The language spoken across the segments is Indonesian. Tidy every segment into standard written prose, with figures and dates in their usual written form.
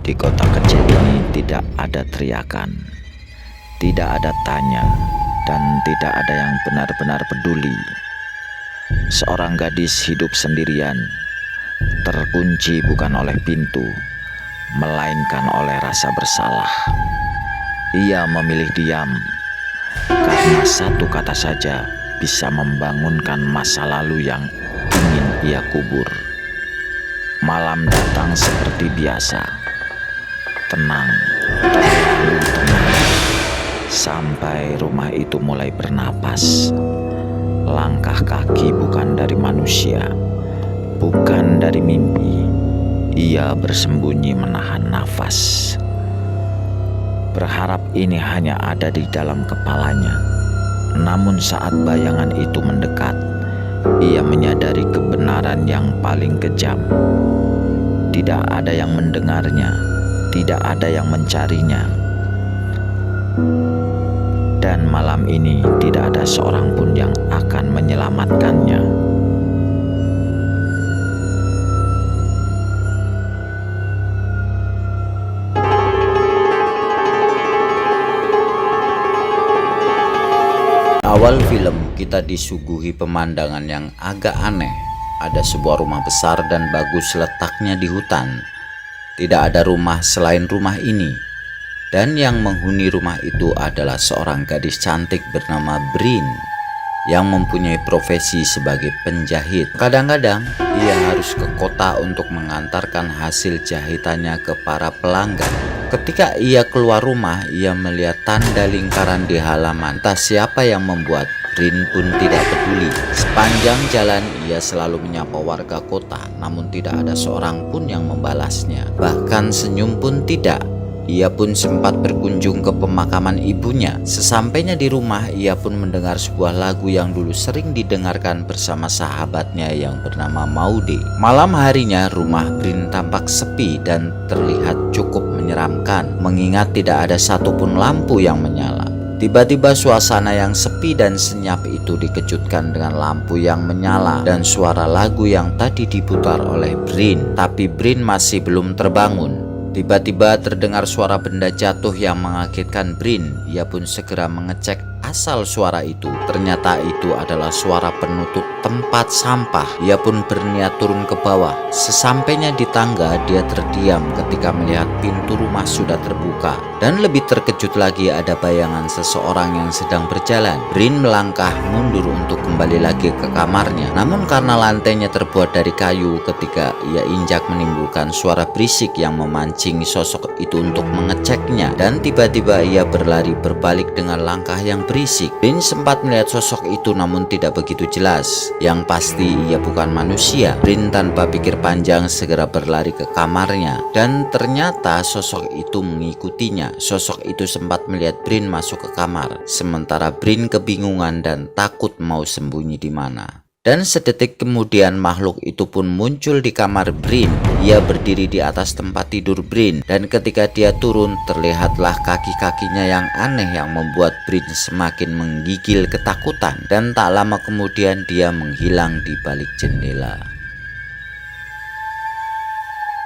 Di kota kecil ini tidak ada teriakan, tidak ada tanya, dan tidak ada yang benar-benar peduli. Seorang gadis hidup sendirian, terkunci bukan oleh pintu, melainkan oleh rasa bersalah. Ia memilih diam, karena satu kata saja bisa membangunkan masa lalu yang ingin ia kubur. Malam datang seperti biasa, tenang, terlalu tenang, sampai rumah itu mulai bernapas. Langkah kaki bukan dari manusia, bukan dari mimpi. Ia bersembunyi menahan nafas, berharap ini hanya ada di dalam kepalanya. Namun saat bayangan itu mendekat, ia menyadari kebenaran yang paling kejam. Tidak ada yang mendengarnya, tidak ada yang mencarinya. Dan malam ini tidak ada seorang pun yang akan menyelamatkannya. Awal film kita disuguhi pemandangan yang agak aneh. Ada sebuah rumah besar dan bagus letaknya di hutan. Tidak ada rumah selain rumah ini. Dan yang menghuni rumah itu adalah seorang gadis cantik bernama Brin yang mempunyai profesi sebagai penjahit. Kadang-kadang ia harus ke kota untuk mengantarkan hasil jahitannya ke para pelanggan. Ketika ia keluar rumah, ia melihat tanda lingkaran di halaman. Entah siapa yang membuat, Brin pun tidak peduli. Sepanjang jalan ia selalu menyapa warga kota, namun tidak ada seorang pun yang membalasnya. Bahkan senyum pun tidak. Ia pun sempat berkunjung ke pemakaman ibunya. Sesampainya di rumah, ia pun mendengar sebuah lagu yang dulu sering didengarkan bersama sahabatnya yang bernama Maude. Malam harinya, rumah Brin tampak sepi dan terlihat cukup menyeramkan, mengingat tidak ada satupun lampu yang menyala. Tiba-tiba suasana yang sepi dan senyap itu dikejutkan dengan lampu yang menyala dan suara lagu yang tadi diputar oleh Brin. Tapi Brin masih belum terbangun. Tiba-tiba terdengar suara benda jatuh yang mengagetkan Brin. Ia pun segera mengecek asal suara itu. Ternyata itu adalah suara penutup tempat sampah. Ia pun berniat turun ke bawah. Sesampainya di tangga, dia terdiam ketika melihat pintu rumah sudah terbuka. Dan lebih terkejut lagi, ada bayangan seseorang yang sedang berjalan. Brin melangkah mundur untuk kembali lagi ke kamarnya. Namun karena lantainya terbuat dari kayu, ketika ia injak menimbulkan suara berisik yang memancing sosok itu untuk mengeceknya. Dan tiba-tiba ia berlari berbalik dengan langkah yang berisik. Brin sempat melihat sosok itu namun tidak begitu jelas. Yang pasti ia bukan manusia. Brin tanpa pikir panjang segera berlari ke kamarnya. Dan ternyata sosok itu mengikutinya. Sosok itu sempat melihat Brin masuk ke kamar. Sementara Brin kebingungan dan takut mau sembunyi di mana. Dan sedetik kemudian makhluk itu pun muncul di kamar Brin. Ia berdiri di atas tempat tidur Brin. Dan ketika dia turun, terlihatlah kaki-kakinya yang aneh yang membuat Brin semakin menggigil ketakutan. Dan tak lama kemudian dia menghilang di balik jendela.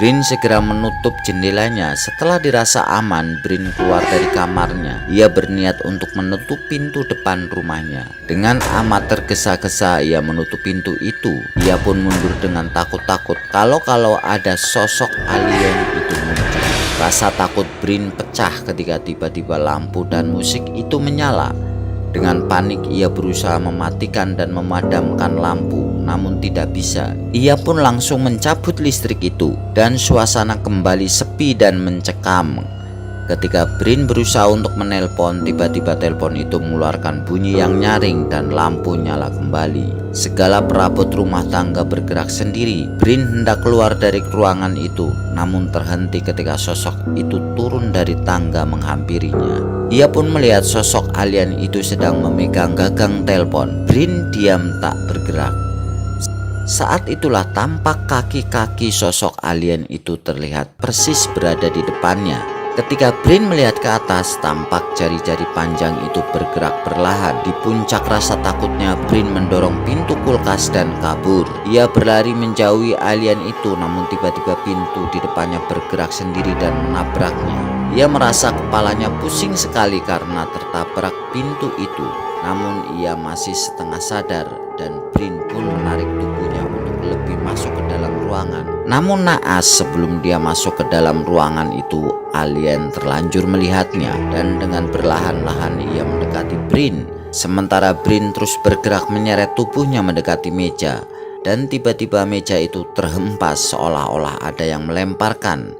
Brin segera menutup jendelanya. Setelah dirasa aman, Brin keluar dari kamarnya. Ia berniat untuk menutup pintu depan rumahnya. Dengan amat tergesa-gesa ia menutup pintu itu. Ia pun mundur dengan takut-takut kalau ada sosok alien itu muncul. Rasa takut Brin pecah ketika tiba-tiba lampu dan musik itu menyala. Dengan panik ia berusaha mematikan dan memadamkan lampu, namun tidak bisa. Ia pun langsung mencabut listrik itu dan suasana kembali sepi dan mencekam. Ketika Brin berusaha untuk menelpon, tiba-tiba telepon itu mengeluarkan bunyi yang nyaring dan lampu nyala kembali. Segala perabot rumah tangga bergerak sendiri. Brin hendak keluar dari ruangan itu, namun terhenti ketika sosok itu turun dari tangga menghampirinya. Ia pun melihat sosok alien itu sedang memegang gagang telepon. Brin diam tak bergerak. Saat itulah tampak kaki-kaki sosok alien itu terlihat persis berada di depannya. Ketika Brin melihat ke atas, tampak jari-jari panjang itu bergerak perlahan. Di puncak rasa takutnya, Brin mendorong pintu kulkas dan kabur. Ia berlari menjauhi alien itu, namun tiba-tiba pintu di depannya bergerak sendiri dan menabraknya. Ia merasa kepalanya pusing sekali karena tertabrak pintu itu. Namun ia masih setengah sadar dan Brin pun menarik tubuhnya untuk lebih masuk ke dalam ruangan. Namun naas, sebelum dia masuk ke dalam ruangan itu, alien terlanjur melihatnya dan dengan perlahan-lahan ia mendekati Brin. Sementara Brin terus bergerak menyeret tubuhnya mendekati meja, dan tiba-tiba meja itu terhempas seolah-olah ada yang melemparkan.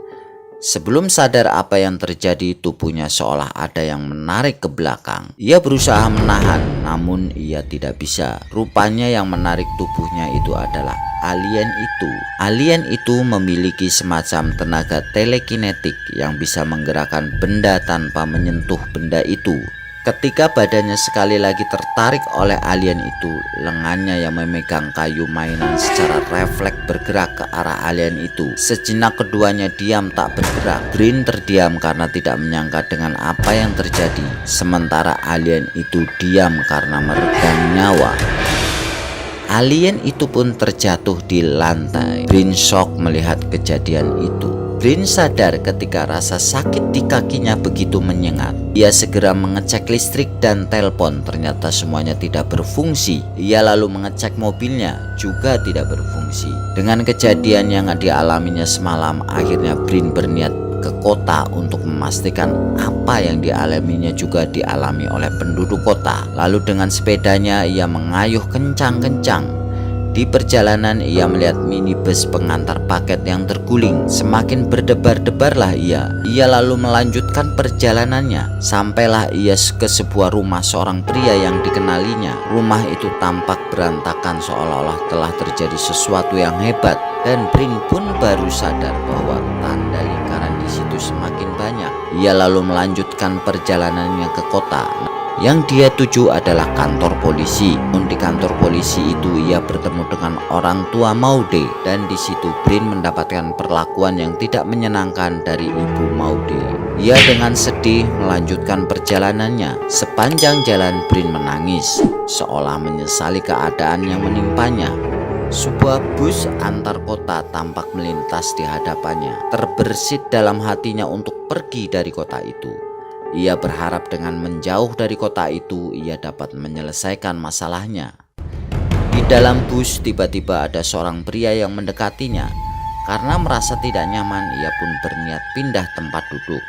Sebelum sadar apa yang terjadi, tubuhnya seolah ada yang menarik ke belakang. Ia berusaha menahan, namun ia tidak bisa. Rupanya yang menarik tubuhnya itu adalah alien itu. Alien itu memiliki semacam tenaga telekinetik yang bisa menggerakkan benda tanpa menyentuh benda itu. Ketika badannya sekali lagi tertarik oleh alien itu, lengannya yang memegang kayu mainan secara refleks bergerak ke arah alien itu. Sejenak keduanya diam tak bergerak. Brin terdiam karena tidak menyangka dengan apa yang terjadi. Sementara alien itu diam karena meregang nyawa. Alien itu pun terjatuh di lantai. Brin shock melihat kejadian itu. Brin sadar ketika rasa sakit di kakinya begitu menyengat. Ia segera mengecek listrik dan telepon, ternyata semuanya tidak berfungsi. Ia lalu mengecek mobilnya, juga tidak berfungsi. Dengan kejadian yang dialaminya semalam, akhirnya Brin berniat ke kota untuk memastikan apa yang dialaminya juga dialami oleh penduduk kota. Lalu dengan sepedanya ia mengayuh kencang-kencang. Di perjalanan ia melihat minibus pengantar paket yang terguling. Semakin berdebar-debarlah ia. Ia lalu melanjutkan perjalanannya. Sampailah ia ke sebuah rumah seorang pria yang dikenalinya. Rumah itu tampak berantakan seolah-olah telah terjadi sesuatu yang hebat. Dan Brin pun baru sadar bahwa tanda lingkaran di situ semakin banyak. Ia lalu melanjutkan perjalanannya ke kota. Yang dia tuju adalah kantor polisi. Di kantor polisi itu ia bertemu dengan orang tua Maude, dan di situ Brin mendapatkan perlakuan yang tidak menyenangkan dari ibu Maude. Ia dengan sedih melanjutkan perjalanannya. Sepanjang jalan Brin menangis, seolah menyesali keadaan yang menimpanya. Sebuah bus antar kota tampak melintas di hadapannya. Terbersit dalam hatinya untuk pergi dari kota itu. Ia berharap dengan menjauh dari kota itu ia dapat menyelesaikan masalahnya. Di dalam bus tiba-tiba ada seorang pria yang mendekatinya. Karena merasa tidak nyaman, ia pun berniat pindah tempat duduk.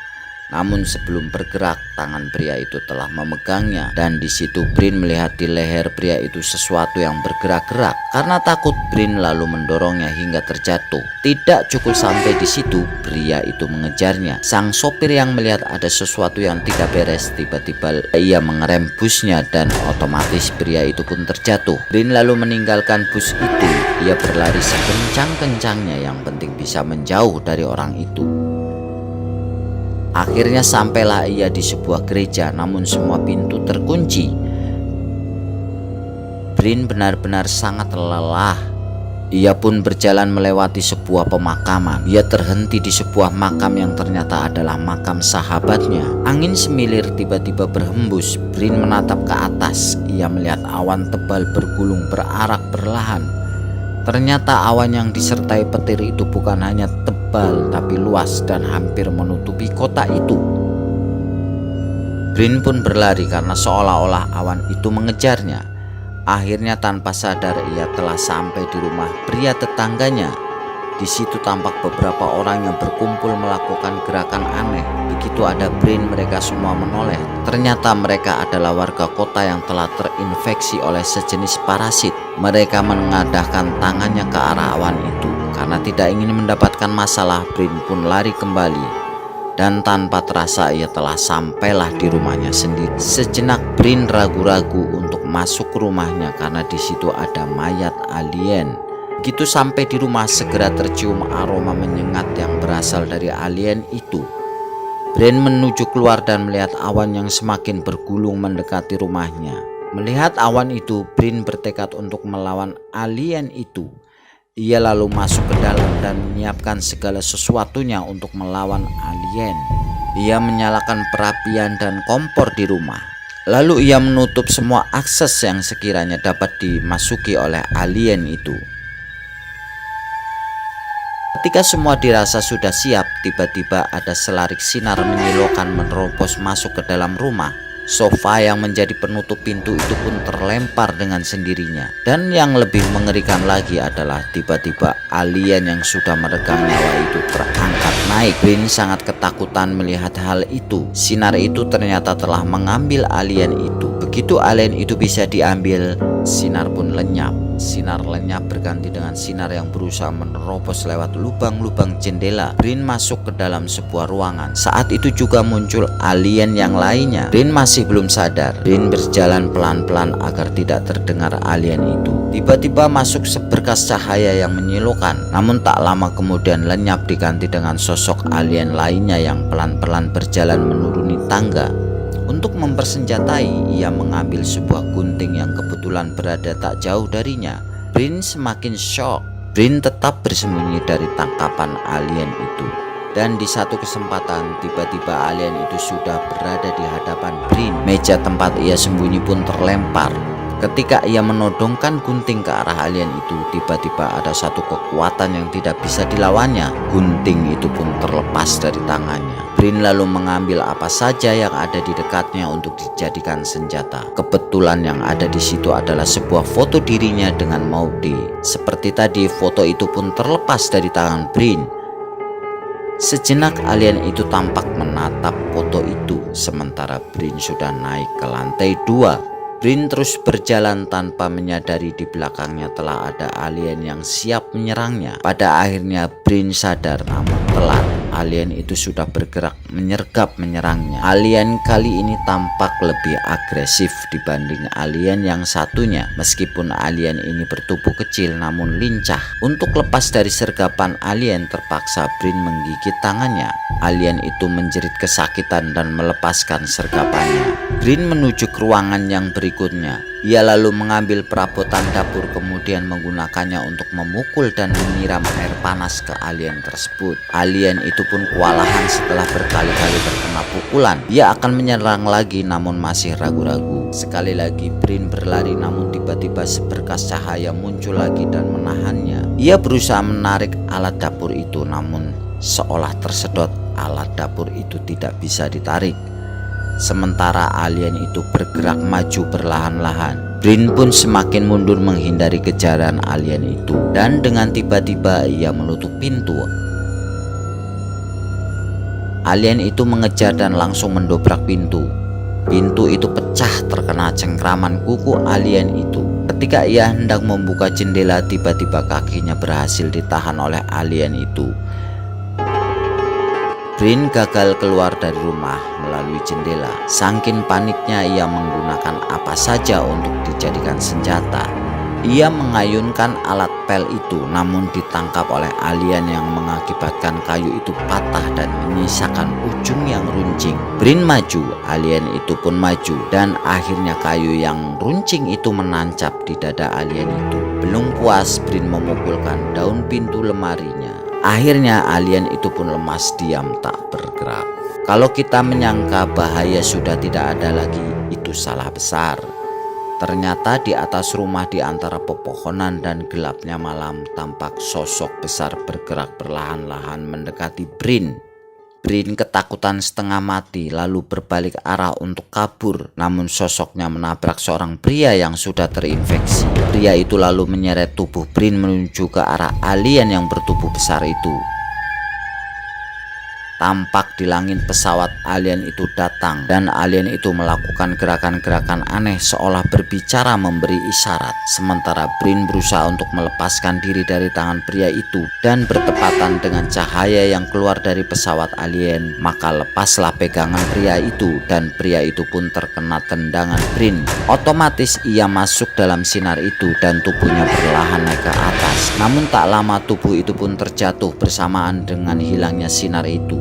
Namun sebelum bergerak, tangan pria itu telah memegangnya, dan di situ Brin melihat di leher pria itu sesuatu yang bergerak-gerak. Karena takut, Brin lalu mendorongnya hingga terjatuh. Tidak cukup sampai di situ, pria itu mengejarnya. Sang sopir yang melihat ada sesuatu yang tidak beres, tiba-tiba ia mengerem busnya dan otomatis pria itu pun terjatuh. Brin lalu meninggalkan bus itu. Ia berlari sekencang-kencangnya, yang penting bisa menjauh dari orang itu. Akhirnya sampailah ia di sebuah gereja, namun semua pintu terkunci. Brin benar-benar sangat lelah. Ia pun berjalan melewati sebuah pemakaman. Ia terhenti di sebuah makam yang ternyata adalah makam sahabatnya. Angin semilir tiba-tiba berhembus. Brin menatap ke atas. Ia melihat awan tebal bergulung berarak perlahan. Ternyata awan yang disertai petir itu bukan hanya tebal tapi luas dan hampir menutupi kota itu. Brin pun berlari karena seolah-olah awan itu mengejarnya. Akhirnya tanpa sadar ia telah sampai di rumah pria tetangganya. Di situ tampak beberapa orang yang berkumpul melakukan gerakan aneh. Begitu ada Brin, mereka semua menoleh. Ternyata mereka adalah warga kota yang telah terinfeksi oleh sejenis parasit. Mereka mengadahkan tangannya ke arah awan itu. Karena tidak ingin mendapatkan masalah, Brin pun lari kembali. Dan tanpa terasa ia telah sampailah di rumahnya sendiri. Sejenak Brin ragu-ragu untuk masuk ke rumahnya karena di situ ada mayat alien. Begitu sampai di rumah, segera tercium aroma menyengat yang berasal dari alien itu. Brin menuju keluar dan melihat awan yang semakin bergulung mendekati rumahnya. Melihat awan itu, Brin bertekad untuk melawan alien itu. Ia lalu masuk ke dalam dan menyiapkan segala sesuatunya untuk melawan alien. Ia menyalakan perapian dan kompor di rumah. Lalu ia menutup semua akses yang sekiranya dapat dimasuki oleh alien itu. Ketika semua dirasa sudah siap, tiba-tiba ada selarik sinar menyilaukan menerobos masuk ke dalam rumah. Sofa yang menjadi penutup pintu itu pun terlempar dengan sendirinya. Dan yang lebih mengerikan lagi adalah tiba-tiba alien yang sudah meregang nyawa itu terangkat naik. Brin sangat ketakutan melihat hal itu. Sinar itu ternyata telah mengambil alien itu. Begitu alien itu bisa diambil, sinar pun lenyap. Sinar lenyap berganti dengan sinar yang berusaha menerobos lewat lubang-lubang jendela. Brin masuk ke dalam sebuah ruangan. Saat itu juga muncul alien yang lainnya. Brin masih belum sadar. Brin berjalan pelan-pelan agar tidak terdengar alien itu. Tiba-tiba masuk seberkas cahaya yang menyilaukan. Namun tak lama kemudian lenyap diganti dengan sosok alien lainnya yang pelan-pelan berjalan menuruni tangga. Untuk mempersenjatai, ia mengambil sebuah gunting yang kebetulan berada tak jauh darinya. Brin semakin shock. Brin tetap bersembunyi dari tangkapan alien itu. Dan di satu kesempatan, tiba-tiba alien itu sudah berada di hadapan Brin. Meja tempat ia sembunyi pun terlempar. Ketika ia menodongkan gunting ke arah alien itu, tiba-tiba ada satu kekuatan yang tidak bisa dilawannya. Gunting itu pun terlepas dari tangannya. Brin lalu mengambil apa saja yang ada di dekatnya untuk dijadikan senjata. Kebetulan yang ada di situ adalah sebuah foto dirinya dengan Maude. Seperti tadi, foto itu pun terlepas dari tangan Brin. Sejenak alien itu tampak menatap foto itu, sementara Brin sudah naik ke lantai 2. Brin terus berjalan tanpa menyadari di belakangnya telah ada alien yang siap menyerangnya. Pada akhirnya Brin sadar, namun telat. Alien itu sudah bergerak menyergap menyerangnya. Alien kali ini tampak lebih agresif dibanding alien yang satunya. Meskipun alien ini bertubuh kecil namun lincah. Untuk lepas dari sergapan alien, terpaksa Brin menggigit tangannya. Alien itu menjerit kesakitan dan melepaskan sergapannya. Brin menuju ke ruangan yang berikutnya. Ia lalu mengambil perabotan dapur, kemudian menggunakannya untuk memukul dan menyiram air panas ke alien tersebut. Alien itu pun kewalahan setelah berkali-kali terkena pukulan. Ia akan menyerang lagi namun masih ragu-ragu. Sekali lagi Brin berlari, namun tiba-tiba seberkas cahaya muncul lagi dan menahannya. Ia berusaha menarik alat dapur itu, namun seolah tersedot, alat dapur itu tidak bisa ditarik. Sementara alien itu bergerak maju perlahan-lahan. Brin pun semakin mundur menghindari kejaran alien itu. Dan dengan tiba-tiba ia menutup pintu. Alien itu mengejar dan langsung mendobrak pintu. Pintu itu pecah terkena cengkraman kuku alien itu. Ketika ia hendak membuka jendela, tiba-tiba kakinya berhasil ditahan oleh alien itu. Brin gagal keluar dari rumah melalui jendela. Saking paniknya ia menggunakan apa saja untuk dijadikan senjata. Ia mengayunkan alat pel itu, namun ditangkap oleh alien yang mengakibatkan kayu itu patah dan menyisakan ujung yang runcing. Brin maju, alien itu pun maju, dan akhirnya kayu yang runcing itu menancap di dada alien itu. Belum puas, Brin memukulkan daun pintu lemarinya. Akhirnya alien itu pun lemas diam tak bergerak. Kalau kita menyangka bahaya sudah tidak ada lagi, itu salah besar. Ternyata di atas rumah di antara pepohonan dan gelapnya malam tampak sosok besar bergerak perlahan-lahan mendekati Brin. Brin ketakutan setengah mati lalu berbalik arah untuk kabur, namun sosoknya menabrak seorang pria yang sudah terinfeksi. Pria itu lalu menyeret tubuh Brin menuju ke arah alien yang bertubuh besar itu. Tampak di langit pesawat alien itu datang, dan alien itu melakukan gerakan-gerakan aneh seolah berbicara memberi isyarat. Sementara Brin berusaha untuk melepaskan diri dari tangan pria itu, dan bertepatan dengan cahaya yang keluar dari pesawat alien, maka lepaslah pegangan pria itu, dan pria itu pun terkena tendangan Brin. Otomatis ia masuk dalam sinar itu dan tubuhnya perlahan naik ke atas. Namun tak lama tubuh itu pun terjatuh bersamaan dengan hilangnya sinar itu.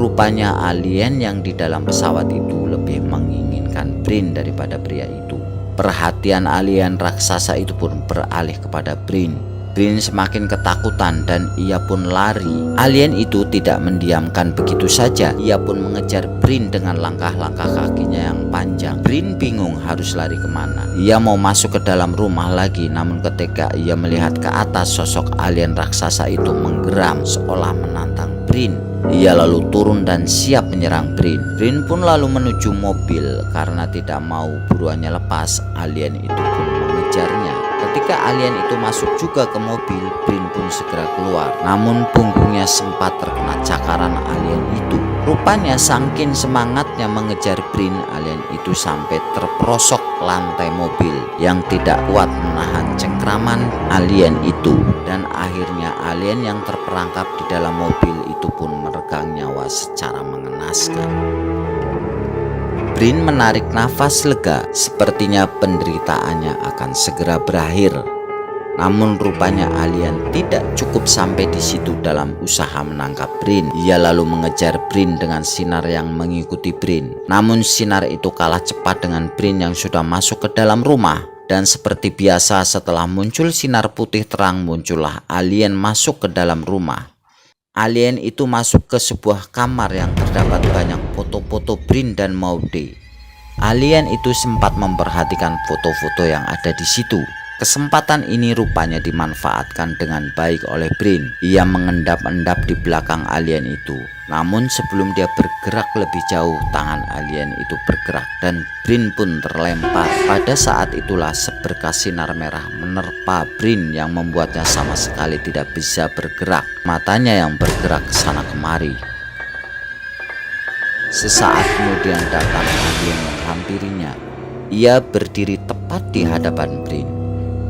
Rupanya alien yang di dalam pesawat itu lebih menginginkan Brin daripada pria itu. Perhatian alien raksasa itu pun beralih kepada Brin. Brin semakin ketakutan dan ia pun lari. Alien itu tidak mendiamkan begitu saja. Ia pun mengejar Brin dengan langkah-langkah kakinya yang panjang. Brin bingung harus lari kemana. Ia mau masuk ke dalam rumah lagi, namun ketika ia melihat ke atas, sosok alien raksasa itu menggeram seolah menantang Brin. Ia lalu turun dan siap menyerang Brin. Brin pun lalu menuju mobil. Karena tidak mau buruannya lepas, alien itu pun mengejarnya. Ketika alien itu masuk juga ke mobil, Brin pun segera keluar. Namun punggungnya sempat terkena cakaran alien itu. Rupanya saking semangatnya mengejar Brin, alien itu sampai terperosok lantai mobil yang tidak kuat menahan cengkraman alien itu. Dan akhirnya alien yang terperangkap di dalam mobil itu pun meregang nyawa secara mengenaskan. Brin menarik nafas lega, sepertinya penderitaannya akan segera berakhir. Namun rupanya alien tidak cukup sampai di situ dalam usaha menangkap Brin. Ia lalu mengejar Brin dengan sinar yang mengikuti Brin. Namun sinar itu kalah cepat dengan Brin yang sudah masuk ke dalam rumah. Dan seperti biasa setelah muncul sinar putih terang, muncullah alien masuk ke dalam rumah. Alien itu masuk ke sebuah kamar yang terdapat banyak foto-foto Brin dan Maude. Alien itu sempat memperhatikan foto-foto yang ada di situ. Kesempatan ini rupanya dimanfaatkan dengan baik oleh Brin. Ia mengendap-endap di belakang alien itu. Namun sebelum dia bergerak lebih jauh, tangan alien itu bergerak dan Brin pun terlempar. Pada saat itulah seberkas sinar merah menerpa Brin yang membuatnya sama sekali tidak bisa bergerak. Matanya yang bergerak ke sana kemari. Sesaat kemudian datang alien menghampirinya. Ia berdiri tepat di hadapan Brin.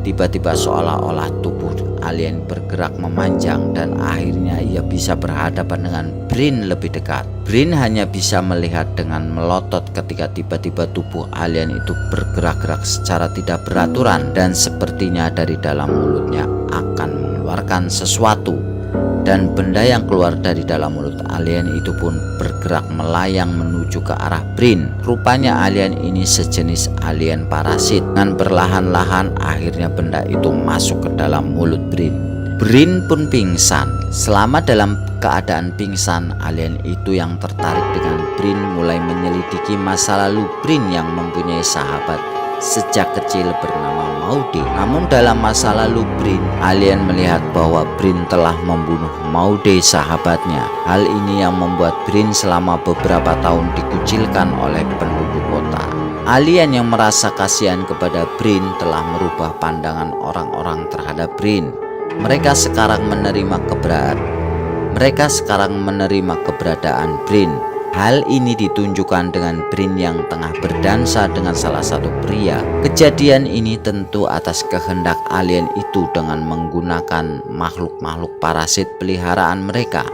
Tiba-tiba seolah-olah tubuh alien bergerak memanjang dan akhirnya ia bisa berhadapan dengan Brin lebih dekat. Brin hanya bisa melihat dengan melotot ketika tiba-tiba tubuh alien itu bergerak-gerak secara tidak beraturan dan sepertinya dari dalam mulutnya akan mengeluarkan sesuatu. Dan benda yang keluar dari dalam mulut alien itu pun bergerak melayang menuju ke arah Brin. Rupanya alien ini sejenis alien parasit. Dengan perlahan-lahan akhirnya benda itu masuk ke dalam mulut Brin. Brin pun pingsan. Selama dalam keadaan pingsan, alien itu yang tertarik dengan Brin mulai menyelidiki masa lalu Brin yang mempunyai sahabat sejak kecil bernama Maude. Namun dalam masa lalu Brin, alien melihat bahwa Brin telah membunuh Maude sahabatnya. Hal ini yang membuat Brin selama beberapa tahun dikucilkan oleh penduduk kota. Alien yang merasa kasihan kepada Brin telah merubah pandangan orang-orang terhadap Brin. Mereka sekarang menerima keberadaan Brin. Hal ini ditunjukkan dengan Brin yang tengah berdansa dengan salah satu pria. Kejadian ini tentu atas kehendak alien itu dengan menggunakan makhluk-makhluk parasit peliharaan mereka.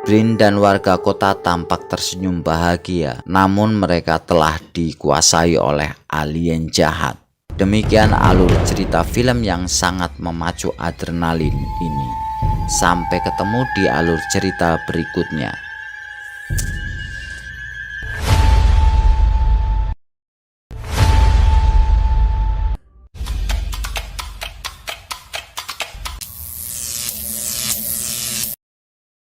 Brin dan warga kota tampak tersenyum bahagia, namun mereka telah dikuasai oleh alien jahat. Demikian alur cerita film yang sangat memacu adrenalin ini. Sampai ketemu di alur cerita berikutnya.